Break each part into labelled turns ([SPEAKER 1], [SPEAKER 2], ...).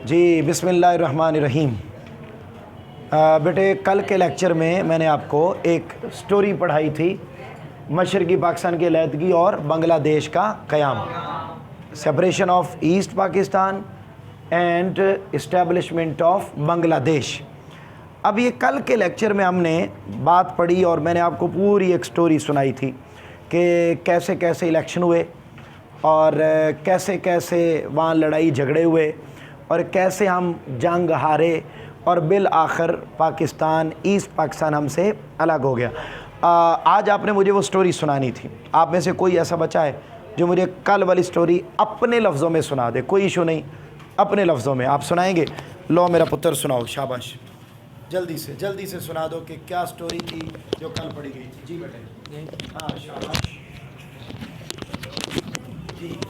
[SPEAKER 1] जी बिस्मिल्लाहिर्रहमानिर्रहीम। बेटे कल के लेक्चर में मैंने आपको एक स्टोरी पढ़ाई थी, मशरक़ी पाकिस्तान की अलहदगी और बांग्लादेश का क़याम, separation of East Pakistan and establishment of Bangladesh. अब ये कल के लेक्चर में हमने बात पढ़ी और मैंने आपको पूरी एक स्टोरी सुनाई थी कि कैसे कैसे इलेक्शन हुए और कैसे कैसे वहाँ लड़ाई झगड़े हुए और कैसे हम जंग हारे और बिल आखिर पाकिस्तान, ईस्ट पाकिस्तान हमसे अलग हो गया। आज आपने मुझे वो स्टोरी सुनानी थी। आप में से कोई ऐसा बचा है जो मुझे कल वाली स्टोरी अपने लफ्ज़ों में सुना दे? कोई इशू नहीं, अपने लफ्ज़ों में आप सुनाएंगे। लो मेरा पुत्र सुनाओ, शाबाश, जल्दी से सुना दो कि क्या स्टोरी थी जो कल पढ़ी गई थी। जी बेटे, हाँ शाबाश।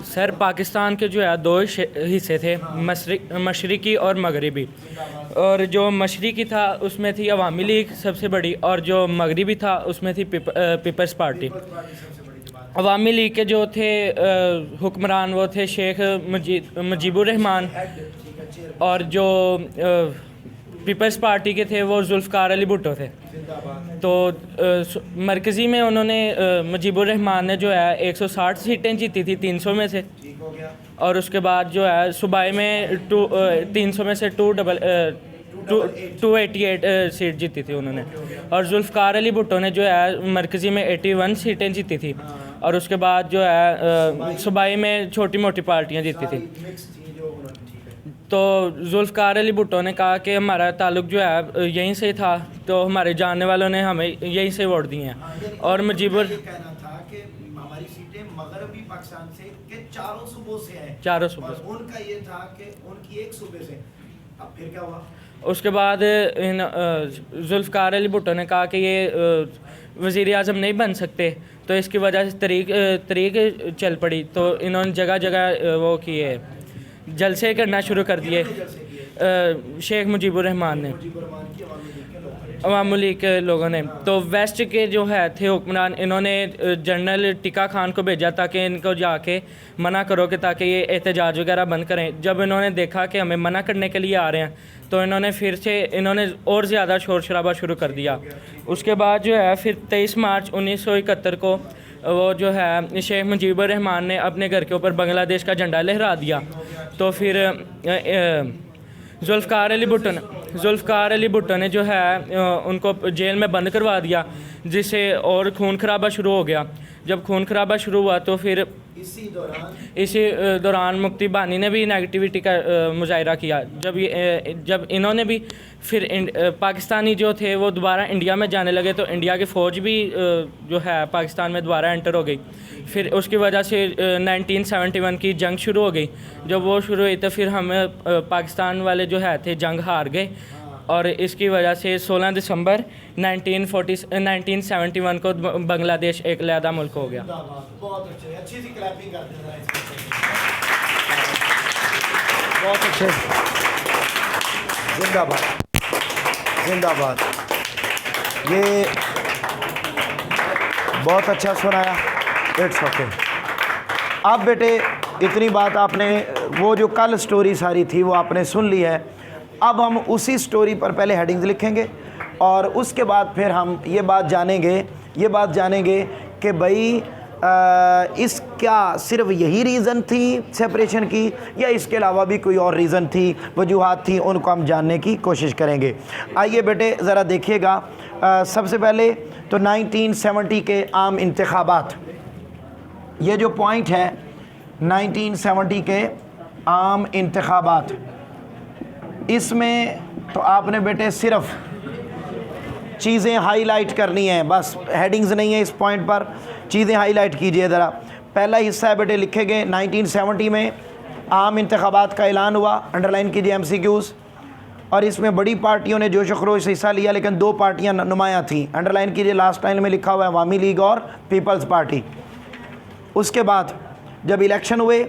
[SPEAKER 2] सर, पाकिस्तान के जो है दो हिस्से थे, मशरिकी और मगरिबी। और जो मशरिकी था उसमें थी अवामी लीग सबसे बड़ी, और जो मगरिबी था उसमें थी पीपल्स पार्टी। अवामी लीग के जो थे हुक्मरान वो थे शेख मुजीबुर रहमान, और जो पीपल्स पार्टी के थे वो जुल्फ़कार अली भुट्टो थे। तो मरकज़ी में उन्होंने मुजीबुर रहमान ने जो है 160 सीटें जीती थी 300 में से, और उसके बाद जो है सूबाई में 300 में से 288 सीट जीती थी उन्होंने। और जुल्फ़कार अली भुट्टो ने जो है मरकज़ी में 81 सीटें जीती थी, और उसके बाद जो है सूबाई में छोटी मोटी पार्टियाँ जीती थी। तो जुल्फ़कार अली भुट्टो ने कहा कि हमारा ताल्लुक़ जो है यहीं से था, तो हमारे जानने वालों ने हमें यहीं से वोट दिए हैं। और मुजीबुर
[SPEAKER 1] कहना था कि हमारी सीटें मगरबी पाकिस्तान से के चारों सूबों से हैं,
[SPEAKER 2] चारों सूबों से,
[SPEAKER 1] उनका ये था कि उनकी एक सूबे से। अब फिर क्या हुआ?
[SPEAKER 2] उसके बाद जुल्फ़कार अली भुट्टो ने कहा कि ये वज़ीर आज़म नहीं बन सकते, तो इसकी वजह से तरीक़ चल पड़ी। तो इन्होंने जगह जगह वो किए, जलसे करना शुरू कर दिए शेख मुजीबुर रहमान ने, अवामी लीग के लोगों ने। तो वेस्ट के जो है थे हुक्मरान, इन्होंने जनरल टिक्का खान को भेजा ताकि इनको जाके मना करो कि ताकि ये एहतजाज वगैरह बंद करें। जब इन्होंने देखा कि हमें मना करने के लिए आ रहे हैं, तो इन्होंने फिर से और ज़्यादा शोर शराबा शुरू कर दिया। उसके बाद जो है फिर 23 मार्च 1971 को वो जो है शेख मुजीबुर रहमान ने अपने घर के ऊपर बांग्लादेश का झंडा लहरा दिया। तो फिर जुल्फ़कार अली भुट्टो ने जो है उनको जेल में बंद करवा दिया, जिससे और खून खराबा शुरू हो गया। जब खून खराबा शुरू हुआ तो फिर इसी दौरान मुफ्ती बानी ने भी नेगेटिविटी का मुजाहरा किया। जब इन्होंने भी फिर पाकिस्तानी जो थे वो दोबारा इंडिया में जाने लगे, तो इंडिया की फ़ौज भी जो है पाकिस्तान में दोबारा एंटर हो गई। फिर उसकी वजह से 1971 की जंग शुरू हो गई। जब वो शुरू हुई तो फिर हम पाकिस्तान वाले जो है थे जंग हार गए, और इसकी वजह से 16 दिसंबर 1971 को बांग्लादेश एक अलहदा मुल्क हो गया।
[SPEAKER 1] बहुत अच्छी सी क्लैपिंग कर देना है। बहुत अच्छे, जिंदाबाद। ये बहुत अच्छा सुनाया, इट्स ओके। अब बेटे इतनी बात आपने, वो जो कल स्टोरी सारी थी वो आपने सुन ली है। अब हम उसी स्टोरी पर पहले हेडिंग्स लिखेंगे और उसके बाद फिर हम ये बात जानेंगे कि भाई इसका सिर्फ यही रीज़न थी सेपरेशन की, या इसके अलावा भी कोई और रीज़न थी, वजूहात थी, उनको हम जानने की कोशिश करेंगे। आइए बेटे ज़रा देखिएगा। सबसे पहले तो 1970 के आम इंतखाबात, ये जो पॉइंट है 1970 के आम इंतखाबात, इसमें तो आपने बेटे सिर्फ चीज़ें हाईलाइट करनी है, बस हेडिंग्स नहीं है इस पॉइंट पर, चीज़ें हाईलाइट कीजिए ज़रा। पहला हिस्सा है बेटे लिखे गए 1970 में आम इंतखाबात का ऐलान हुआ, अंडरलाइन कीजिए MCQs, और इसमें बड़ी पार्टियों ने जोश खरोश से हिस्सा लिया, लेकिन दो पार्टियां नुमायाँ थीं, अंडरलाइन कीजिए, लास्ट लाइन में लिखा हुआ है अवामी लीग और पीपल्स पार्टी। उसके बाद जब इलेक्शन हुए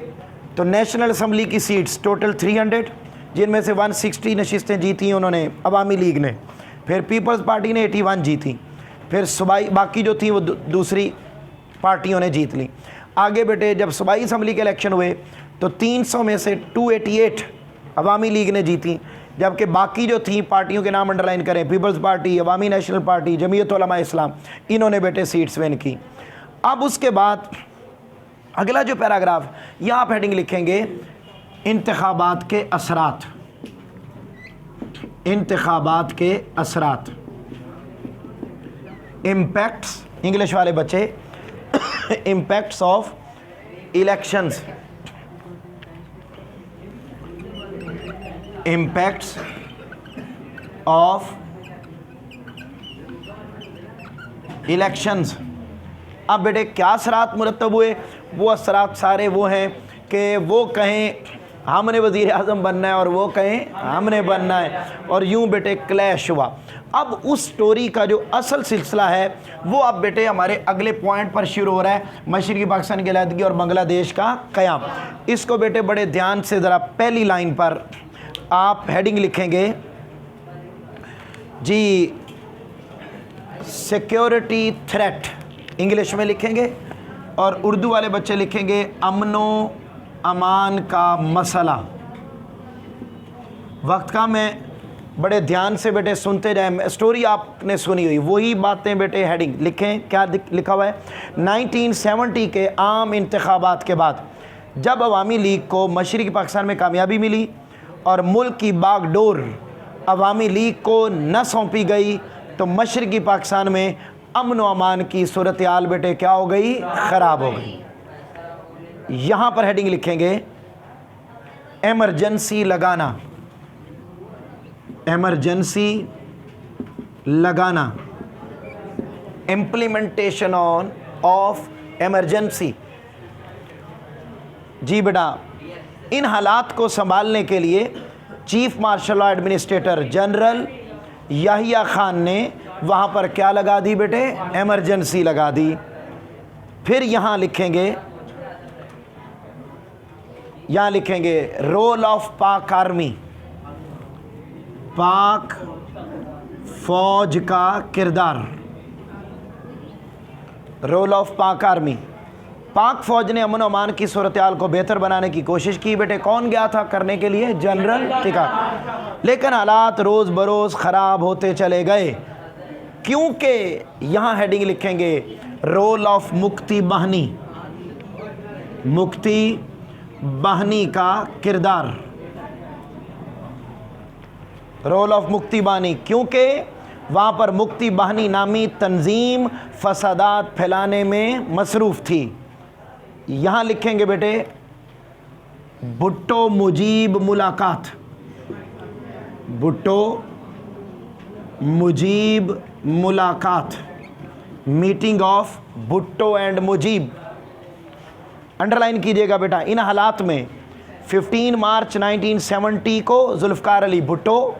[SPEAKER 1] तो नेशनल असम्बली की सीट्स टोटल 300, जिनमें से 160 नशिस्तें जीती उन्होंने अवामी लीग ने, फिर पीपल्स पार्टी ने 81 जीती, फिर सूबाई बाकी जो थी वो दूसरी पार्टियों ने जीत ली। आगे बेटे जब सूबाई असम्बली के इलेक्शन हुए तो 300 में से 288 अवामी लीग ने जीती, जबकि बाकी जो थी पार्टियों के नाम अंडरलाइन करें, पीपल्स पार्टी, अवामी नेशनल पार्टी, जमीयत उलमा इस्लाम, इन्होंने बेटे सीट्स विन की। अब उसके बाद अगला जो पैराग्राफ, यहाँ आप हेडिंग लिखेंगे इंतखाबात के असरात, इंतखाबात के असरात, इम्पैक्ट्स, इंग्लिश वाले बच्चे, impacts of elections, impacts of elections. अब बेटे क्या असरात मुरतब हुए? वो असरात सारे वो हैं कि वो कहें हमने वज़ीर आज़म बनना है और वो कहें हमने बनना है, और यूं बेटे क्लैश हुआ। अब उस स्टोरी का जो असल सिलसिला है वो अब बेटे हमारे अगले पॉइंट पर शुरू हो रहा है, मशरक़ी पाकिस्तान की अलहदगी और बांग्लादेश का क़याम। इसको बेटे बड़े ध्यान से ज़रा पहली लाइन पर आप हेडिंग लिखेंगे जी, सिक्योरिटी थ्रेट इंग्लिश में लिखेंगे, और उर्दू वाले बच्चे लिखेंगे अमनो अमान का मसला। वक्त का मैं बड़े ध्यान से बेटे सुनते जाएं, स्टोरी आपने सुनी हुई वही बातें बेटे हेडिंग लिखें। क्या लिखा हुआ है? 1970 के आम इंतखाबात के बाद जब अवामी लीग को मशरक़ी पाकिस्तान में कामयाबी मिली और मुल्क की बागडोर अवामी लीग को न सौंपी गई, तो मशरक़ी पाकिस्तान में अमन व अमान की सूरत हाल बेटे क्या हो गई? ख़राब हो गई। यहाँ पर हेडिंग लिखेंगे एमरजेंसी लगाना, एमरजेंसी लगाना, इम्प्लीमेंटेशन ऑन ऑफ एमरजेंसी। जी बेटा, इन हालात को संभालने के लिए chief martial law administrator general Yahya Khan ने वहाँ पर क्या लगा दी बेटे? एमरजेंसी लगा दी। फिर यहाँ लिखेंगे, यहाँ लिखेंगे रोल ऑफ पाक आर्मी, पाक फौज का किरदार, रोल ऑफ पाक आर्मी। पाक फौज ने अमन अमान की सूरत हाल को बेहतर बनाने की कोशिश की बेटे। कौन गया था करने के लिए? जनरल टिका। लेकिन हालात रोज़ बरोज़ ख़राब होते चले गए, क्योंकि यहाँ हेडिंग लिखेंगे रोल ऑफ मुक्ति बाहनी, मुक्ति बाहनी का किरदार, रोल ऑफ मुक्ति बाहनी, क्योंकि वहाँ पर मुक्ति बाहनी नामी तंजीम फसादात फैलाने में मसरूफ़ थी। यहाँ लिखेंगे बेटे भुट्टो मुजीब मुलाकात, भुट्टो मुजीब मुलाकात, meeting of Bhutto and Mujib. Underline कीजिएगा बेटा, इन हालात में 15 मार्च 1970 को जुल्फ़कार अली भुट्टो,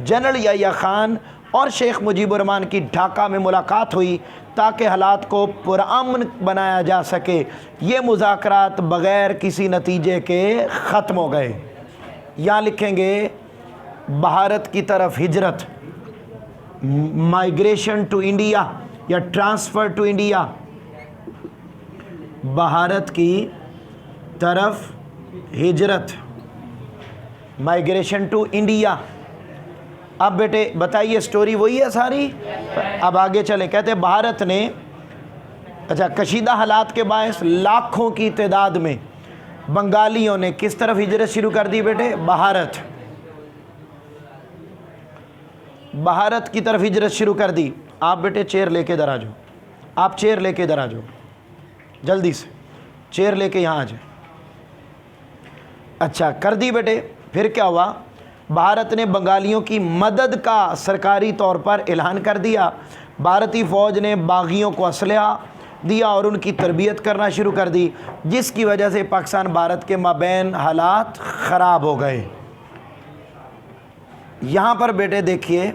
[SPEAKER 1] जनरल याहिया खान और शेख मुजीबुर रहमान की ढाका में मुलाकात हुई ताकि हालात को पुरअमन बनाया जा सके। ये मुज़ाकरात बग़ैर किसी नतीजे के ख़त्म हो गए। यहाँ लिखेंगे भारत की तरफ हिजरत, माइग्रेशन टू इंडिया या ट्रांसफ़र टू इंडिया, भारत की तरफ हिजरत, माइग्रेशन टू इंडिया। अब बेटे बताइए स्टोरी वही है सारी। अब आगे चले, कहते भारत ने, अच्छा, कशीदा हालात के बायस लाखों की तादाद में बंगालियों ने किस तरफ हिजरत शुरू कर दी बेटे? भारत, भारत की तरफ हिजरत शुरू कर दी। आप बेटे चेयर लेके इधर आ जाओ, आप चेयर लेके इधर आ जाओ, जल्दी से चेयर लेके यहाँ आ जाए। अच्छा कर दी बेटे। फिर क्या हुआ? भारत ने बंगालियों की मदद का सरकारी तौर पर ऐलान कर दिया। भारतीय फ़ौज ने बागियों को असलहा दिया और उनकी तरबियत करना शुरू कर दी, जिसकी वजह से पाकिस्तान भारत के माबैन हालात ख़राब हो गए। यहाँ पर बेटे देखिए,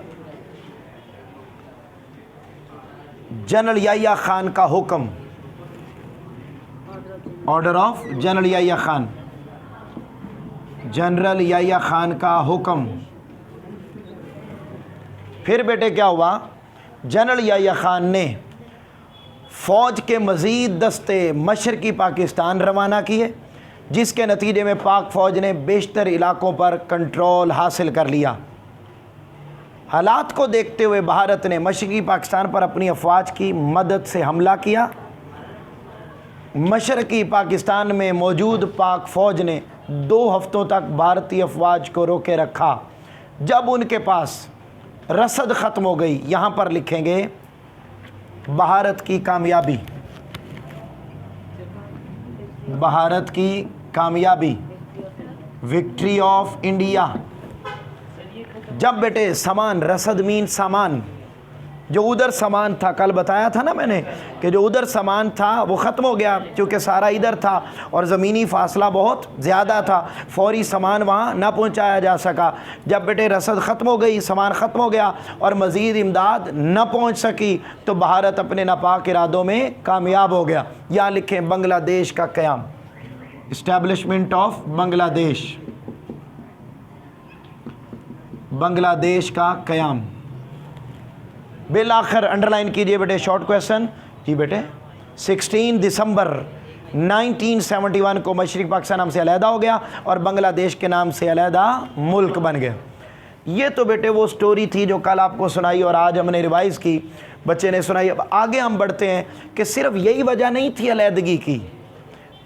[SPEAKER 1] जनरल याहिया खान का हुक्म, order of general Yahya Khan, general Yahya Khan का हुक्म। फिर बेटे क्या हुआ? जनरल याहिया खान ने फ़ौज के मज़ीद दस्ते मशरक़ी पाकिस्तान रवाना किए जिसके नतीजे में पाक फ़ौज ने बेशतर इलाकों पर कंट्रोल हासिल कर लिया। हालात को देखते हुए भारत ने मशरक़ी पाकिस्तान पर अपनी अफवाज की मदद से हमला किया। मशरक़ी पाकिस्तान में मौजूद पाक फ़ौज ने 2 हफ्तों तक भारतीय अफवाज को रोके रखा। जब उनके पास रसद ख़त्म हो गई, यहाँ पर लिखेंगे भारत की कामयाबी, भारत की कामयाबी, विक्ट्री ऑफ इंडिया। जब बेटे सामान, रसद मीन सामान, जो उधर सामान था, कल बताया था ना मैंने कि जो उधर सामान था वो ख़त्म हो गया क्योंकि सारा इधर था और ज़मीनी फासला बहुत ज़्यादा था, फौरी सामान वहाँ ना पहुँचाया जा सका। जब बेटे रसद ख़त्म हो गई, सामान ख़त्म हो गया और मज़ीद इमदाद न पहुँच सकी, तो भारत अपने नापाक इरादों में कामयाब हो गया। यहाँ लिखें बांग्लादेश का क़याम, इस्टेब्लिशमेंट ऑफ बांग्लादेश, बांग्लादेश का क़याम। बिल आखिर अंडरलाइन कीजिए बेटे, शॉर्ट क्वेश्चन जी बेटे। 16 दिसंबर 1971 को मशरक़ी पाकिस्तान हमसे अलहदा हो गया और बांग्लादेश के नाम से अलहदा मुल्क बन गया। ये तो बेटे वो स्टोरी थी जो कल आपको सुनाई और आज हमने रिवाइज़ की, बच्चे ने सुनाई। अब आगे हम बढ़ते हैं कि सिर्फ यही वजह नहीं थी अलहदगी की।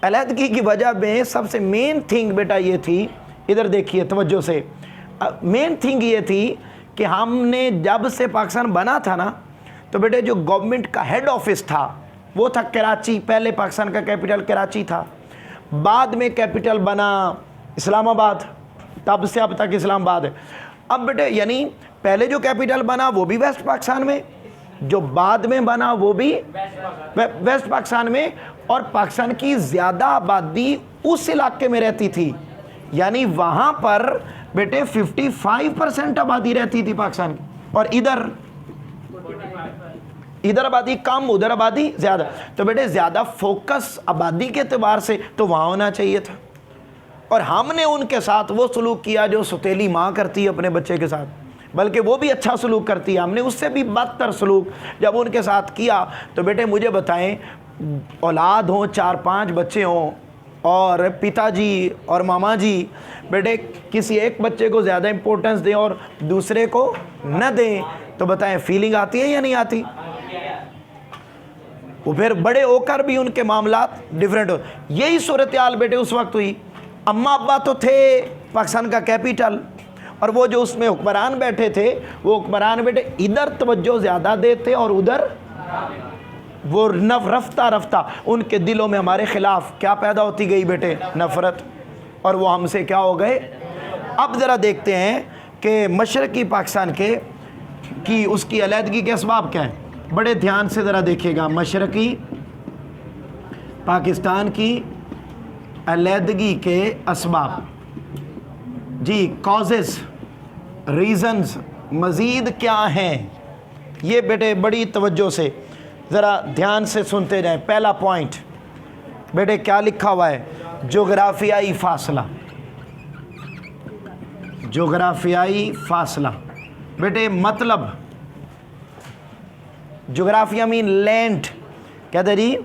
[SPEAKER 1] अलहदगी की वजह में सबसे मेन थिंग बेटा ये थी, इधर देखिए तवज्जो से, मेन थिंग ये थी कि हमने जब से पाकिस्तान बना था ना, तो बेटे जो गवर्नमेंट का हेड ऑफिस था वो था कराची। पहले पाकिस्तान का कैपिटल कराची था, बाद में कैपिटल बना इस्लामाबाद, तब से अब तक इस्लामाबाद है। अब बेटे यानी पहले जो कैपिटल बना वो भी वेस्ट पाकिस्तान में, जो बाद में बना वो भी वेस्ट पाकिस्तान में, और पाकिस्तान की ज़्यादा आबादी उस इलाके में रहती थी। यानी वहाँ पर बेटे 55% आबादी रहती थी पाकिस्तान की, और इधर आबादी कम, उधर आबादी ज़्यादा। तो बेटे ज़्यादा फोकस आबादी के एतबार से तो वहाँ होना चाहिए था, और हमने उनके साथ वो सलूक किया जो सौतेली माँ करती है अपने बच्चे के साथ, बल्कि वो भी अच्छा सलूक करती है, हमने उससे भी बदतर सलूक जब उनके साथ किया। तो बेटे मुझे बताएं, औलाद हों, 4-5 बच्चे हों और पिताजी और मामा जी बेटे किसी एक बच्चे को ज़्यादा इम्पोर्टेंस दें और दूसरे को न दें, तो बताएं फीलिंग आती है या नहीं आती? वो फिर बड़े होकर भी उनके मामलात डिफरेंट हो। यही सूरत हाल बेटे उस वक्त हुई। अम्मा अब्बा तो थे पाकिस्तान का कैपिटल, और वो जो उसमें हुक्मरान बैठे थे, वो हुक्मरान बेटे इधर तवज्जो ज़्यादा देते और उधर वो रफ्ता रफ्ता उनके दिलों में हमारे ख़िलाफ़ क्या पैदा होती गई बेटे, नफ़रत, और वो हमसे क्या हो गए। अब ज़रा देखते हैं कि मशरक़ी पाकिस्तान की उसकी अलहदगी के असबाब क्या हैं। बड़े ध्यान से ज़रा देखिएगा, मशरक़ी पाकिस्तान की अलहदगी के असबाब जी, कॉजेज़, रीज़न्स मज़ीद क्या हैं, ये बेटे बड़ी तवज्जो से ज़रा ध्यान से सुनते जाएं। पहला पॉइंट बेटे क्या लिखा हुआ है, जोग्राफियाई फासला, जोग्राफियाई फासला। बेटे मतलब जोग्राफिया मीन लैंड, कहते जी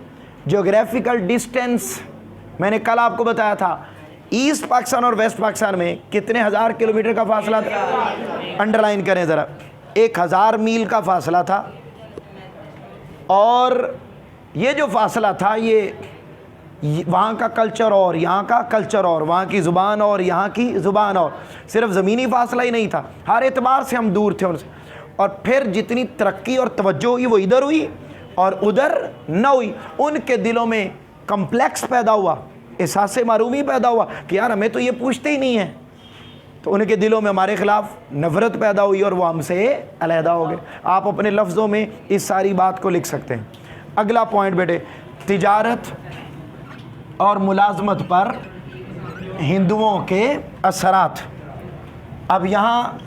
[SPEAKER 1] जोग्राफिकल डिस्टेंस। मैंने कल आपको बताया था ईस्ट पाकिस्तान और वेस्ट पाकिस्तान में कितने हज़ार किलोमीटर का फासला था, अंडरलाइन करें ज़रा, 1000 मील का फासला था। और ये जो फासला था ये वहाँ का कल्चर और यहाँ का कल्चर और वहाँ की ज़ुबान और यहाँ की ज़ुबान और, सिर्फ ज़मीनी फासला ही नहीं था, हर एतबार से हम दूर थे उनसे। और फिर जितनी तरक्की और तवज्जो हुई वो इधर हुई और उधर न हुई। उनके दिलों में कम्प्लेक्स पैदा हुआ, एहसास मारूमी पैदा हुआ कि यार हमें तो ये पूछते ही नहीं है, तो उनके दिलों में हमारे ख़िलाफ़ नफ़रत पैदा हुई और वो हमसे अलहदा हो गए। आप अपने लफ्ज़ों में इस सारी बात को लिख सकते हैं। अगला पॉइंट बेटे, तिजारत और मुलाजमत पर हिंदुओं के असरात। अब यहाँ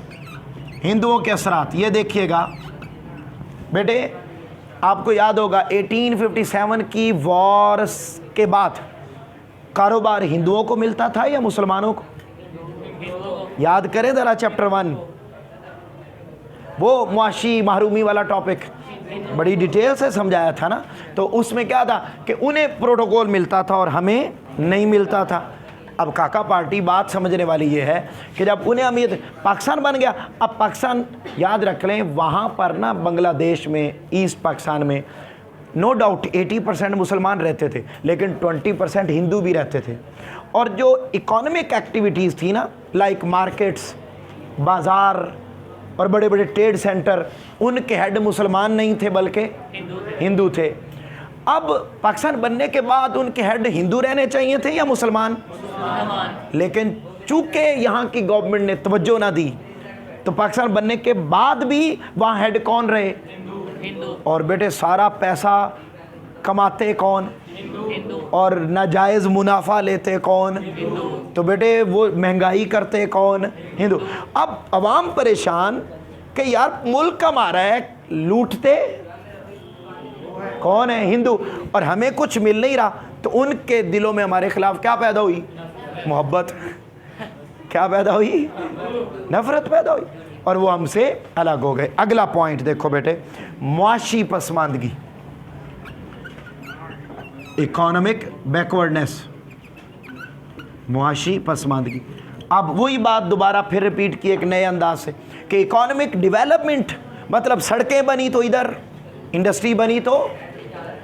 [SPEAKER 1] हिंदुओं के असरात ये देखिएगा बेटे, आपको याद होगा 1857 की वॉर के बाद कारोबार हिंदुओं को मिलता था या मुसलमानों को? याद करें ज़रा चैप्टर 1, वो मुआशी महरूमी वाला टॉपिक बड़ी डिटेल से समझाया था ना। तो उसमें क्या था कि उन्हें प्रोटोकॉल मिलता था और हमें नहीं मिलता था। अब काका पार्टी बात समझने वाली ये है कि जब उन्हें अमीर पाकिस्तान बन गया, अब पाकिस्तान याद रख लें, वहाँ पर ना बांग्लादेश में, ईस्ट पाकिस्तान में नो डाउट 80% मुसलमान रहते थे, लेकिन 20% हिंदू भी रहते थे। और जो इकोनॉमिक एक्टिविटीज़ थी ना, लाइक मार्केट्स, बाज़ार और बड़े बड़े ट्रेड सेंटर, उनके हेड मुसलमान नहीं थे बल्कि हिंदू थे। अब पाकिस्तान बनने के बाद उनके हेड हिंदू रहने चाहिए थे या मुसलमान? लेकिन चूंकि यहाँ की गवर्नमेंट ने तवज्जो ना दी, तो पाकिस्तान बनने के बाद भी वहाँ हेड कौन रहे? हिंदू। और बेटे सारा पैसा कमाते कौन? हिंदू। और नाजायज़ मुनाफा लेते कौन? हिंदू। तो बेटे वो महंगाई करते कौन? हिंदू। अब अवाम परेशान कि यार मुल्क हमारा है, लूटते कौन है? हिंदू। और हमें कुछ मिल नहीं रहा, तो उनके दिलों में हमारे खिलाफ क्या पैदा हुई? मोहब्बत। क्या पैदा हुई? नफरत पैदा हुई, और वो हमसे अलग हो गए। अगला पॉइंट देखो बेटे, मुआशी पसमानदगी, इकोनॉमिक बैकवर्डनेस, मुआशी पसमानदगी। अब वही बात दोबारा फिर रिपीट की एक नए अंदाज से कि इकोनॉमिक डेवलपमेंट मतलब सड़कें बनी तो इधर, इंडस्ट्री बनी तो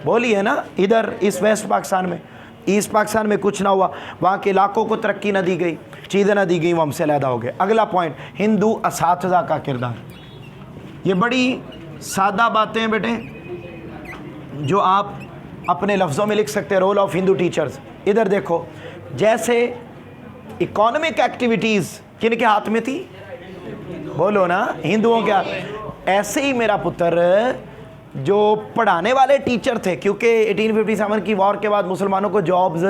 [SPEAKER 1] बोलिए ना इधर, इस वेस्ट पाकिस्तान में। ईस्ट पाकिस्तान में कुछ ना हुआ, वहाँ के इलाकों को तरक्की ना दी गई, चीज़ें ना दी गई, वो हमसे अलहदा हो गए। अगला पॉइंट, हिंदू असातिज़ा का किरदार। ये बड़ी सादा बातें हैं बेटे, जो आप अपने लफ्ज़ों में लिख सकते हैं। Role of Hindu teachers. इधर देखो, जैसे इकोनॉमिक एक्टिविटीज़ किन के हाथ में थी? बोलो ना, हिंदुओं के हाथ। ऐसे ही मेरा पुत्र जो पढ़ाने वाले टीचर थे, क्योंकि 1857 की वॉर के बाद मुसलमानों को जॉब्स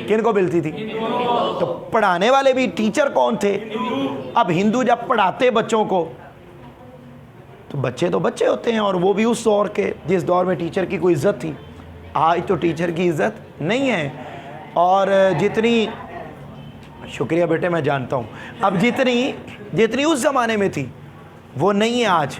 [SPEAKER 1] किन को मिलती थी? तो पढ़ाने वाले भी टीचर कौन थे? अब हिंदू जब पढ़ाते बच्चों को, तो बच्चे होते हैं, और वो भी उस दौर के जिस दौर में टीचर की कोई इज़्ज़त थी। आज तो टीचर की इज़्ज़त नहीं है, और जितनी, शुक्रिया बेटे मैं जानता हूँ, अब जितनी उस ज़माने में थी वो नहीं है आज।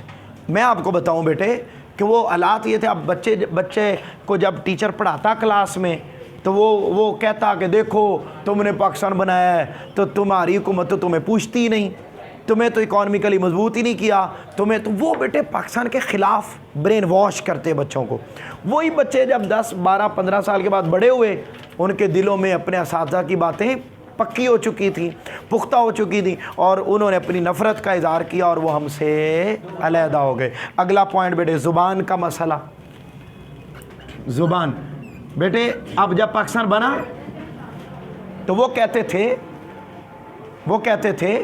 [SPEAKER 1] मैं आपको बताऊं बेटे कि वो हालात ये थे। अब बच्चे को जब टीचर पढ़ाता क्लास में, तो वो कहता कि देखो तुमने पाकिस्तान बनाया है, तो तुम्हारी हुकूमत तो तुम्हें पूछती ही नहीं, तुम्हें तो इकोनॉमिकली मजबूत ही नहीं किया, तुम्हें तो। वो बेटे पाकिस्तान के ख़िलाफ़ ब्रेन वॉश करते बच्चों को। वही बच्चे जब 10, 12, 15 साल के बाद बड़े हुए, उनके दिलों में अपने असातिज़ा की बातें पक्की हो चुकी थी, पुख्ता हो चुकी थी, और उन्होंने अपनी नफ़रत का इज़हार किया, और वो हमसे अलहदा हो गए। अगला पॉइंट बेटे, ज़ुबान का मसला। ज़ुबान बेटे, अब जब पाकिस्तान बना तो वो कहते थे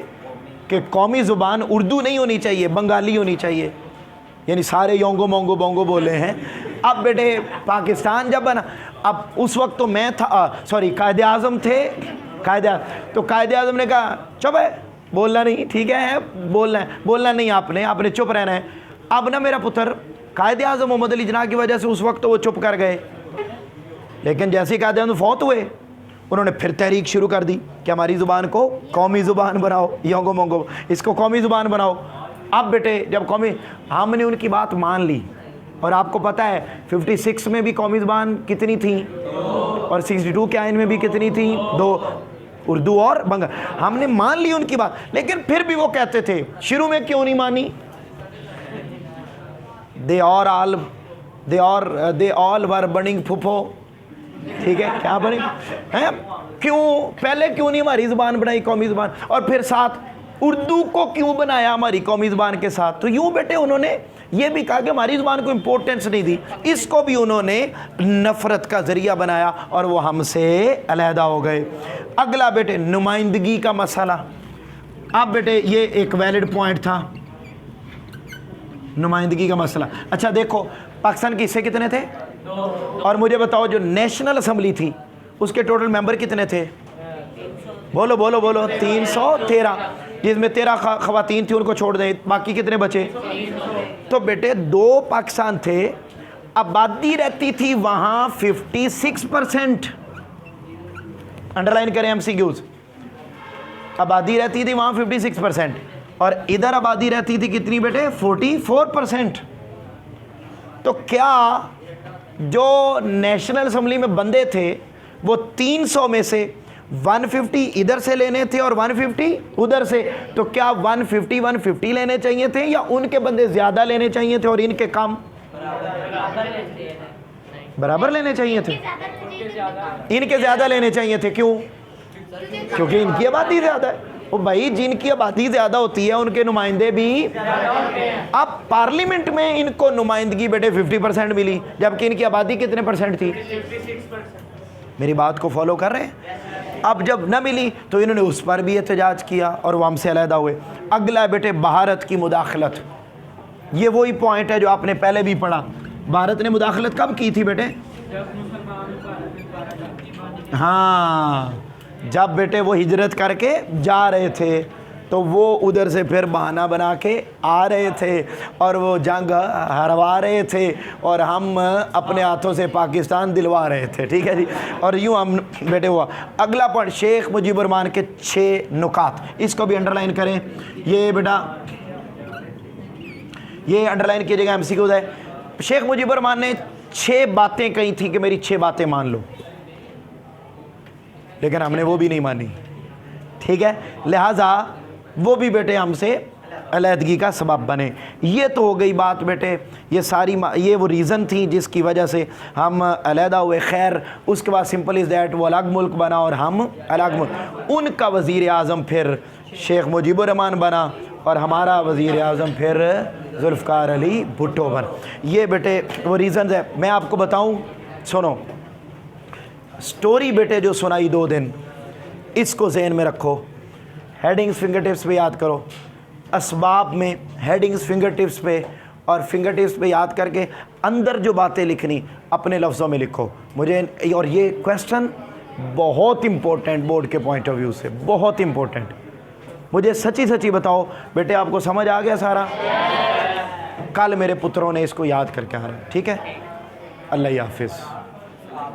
[SPEAKER 1] कि कौमी ज़ुबान उर्दू नहीं होनी चाहिए, बंगाली होनी चाहिए, यानी सारे योंगो मोंगो बोंगो बोले हैं। अब बेटे पाकिस्तान जब बना, अब उस वक्त तो मैं था, कायदे आज़म थे, तो कायदे आज़म ने कहा चुप है, बोलना नहीं, ठीक है बोलना नहीं, आपने चुप रहना है। अब ना मेरा पुत्र, कायदे आज़म मोहम्मद अली जिन्ना की वजह से उस वक्त तो वो चुप कर गए, लेकिन जैसे ही कायदे आज़म फौत हुए, उन्होंने फिर तहरीक शुरू कर दी कि हमारी ज़ुबान को कौमी ज़ुबान बनाओ, योंगो मोंगो इसको कौमी ज़ुबान बनाओ। अब बेटे जब कौमी, हमने उनकी बात मान ली, और आपको पता है 56 में भी कौमी ज़ुबान कितनी थी, और 62 के आइन में भी कितनी थी? 2, उर्दू और बंगाली। हमने मान ली उनकी बात, लेकिन फिर भी वो कहते थे, शुरू में क्यों नहीं मानी? दे ऑल वर बर्निंग फुफो, ठीक है, क्या बने हैं, क्यों पहले क्यों नहीं हमारी ज़ुबान बनाई कौमी ज़ुबान, और फिर साथ उर्दू को क्यों बनाया हमारी कौमी ज़ुबान के साथ? तो यूँ बेटे उन्होंने ये भी कहा कि हमारी ज़ुबान को इम्पोर्टेंस नहीं दी, इसको भी उन्होंने नफ़रत का ज़रिया बनाया, और वो हमसे अलहदा हो गए। अगला बेटे, नुमाइंदगी का मसला। अब बेटे ये एक वैलिड पॉइंट था, नुमाइंदगी का मसला। अच्छा देखो, पाकिस्तान के हिस्से कितने थे? और मुझे बताओ जो नेशनल असम्बली थी उसके टोटल मेंबर कितने थे? बोलो 313, जिसमें 13 ख़वातीन थी, उनको छोड़ दें, बाकी कितने बचे? तो बेटे 2 पाकिस्तान थे, आबादी रहती थी वहाँ 56%, अंडरलाइन करें MCQs, आबादी रहती थी वहाँ 56%, और इधर आबादी रहती थी कितनी बेटे? 44%। तो क्या जो नेशनल असम्बली में बंदे थे वो 300 में से 150 इधर से लेने थे और 150 उधर से, तो क्या 150 लेने चाहिए थे या उनके बंदे ज़्यादा लेने चाहिए थे और इनके कम? बराबर लेने चाहिए थे। इनके ज़्यादा लेने चाहिए थे, क्यों? क्योंकि इनकी आबादी ज़्यादा है। ओ भाई, जिनकी आबादी ज़्यादा होती है उनके नुमाइंदे भी। अब पार्लियामेंट में इनको नुमाइंदगी बेटे 50% मिली, जबकि इनकी आबादी कितने परसेंट थी? मेरी बात को फॉलो कर रहे हैं? अब जब न मिली तो इन्होंने उस पर भी एहतजाज किया और वो हमसे अलहदा हुए। अगला बेटे भारत की मुदाखलत, ये वही पॉइंट है जो आपने पहले भी पढ़ा। भारत ने मुदाखलत कब की थी बेटे? हाँ, जब बेटे वो हिजरत करके जा रहे थे तो वो उधर से फिर बहाना बना के आ रहे थे और वो जंग हरवा रहे थे और हम अपने हाथों से पाकिस्तान दिलवा रहे थे। ठीक है जी, और यूँ हम बेटे हुआ। अगला पॉइंट, शेख मुजीबुर रहमान के 6 नुकात, इसको भी अंडरलाइन करें। ये बेटा ये अंडरलाइन कीजिएगा, MCQ है। शेख मुजीबुर रहमान ने 6 बातें कही थी कि मेरी 6 बातें मान लो, लेकिन हमने वो भी नहीं मानी। ठीक है, लिहाजा वो भी बेटे हमसे अलहदगी का सबब बने। ये तो हो गई बात बेटे, ये सारी ये वो रीज़न थी जिसकी वजह से हम अलहदा हुए। खैर, उसके बाद सिंपल इज़ दैट वो अलग मुल्क बना और हम अलग मुल्क। उनका वज़ीर आज़म फिर शेख मुजीबुर रहमान बना और हमारा वज़ीर आज़म फिर जुल्फ़िकार अली भुट्टो बन। ये बेटे वो रीज़न है। मैं आपको बताऊँ, सुनो स्टोरी बेटे जो सुनाई 2 दिन, इसको ज़हन में रखो। हेडिंग्स फिंगर टिप्स पे याद करो, असबाब में हेडिंग्स फिंगर टिप्स पे, और फिंगर टिप्स पे याद करके अंदर जो बातें लिखनी अपने लफ्ज़ों में लिखो मुझे। और ये क्वेश्चन बहुत इम्पोर्टेंट बोर्ड के पॉइंट ऑफ व्यू से, बहुत इम्पोर्टेंट। मुझे सच्ची सच्ची बताओ बेटे, आपको समझ आ गया सारा? कल मेरे पुत्रों ने इसको याद करके आ रहा है। ठीक है, अल्लाह हाफिज़।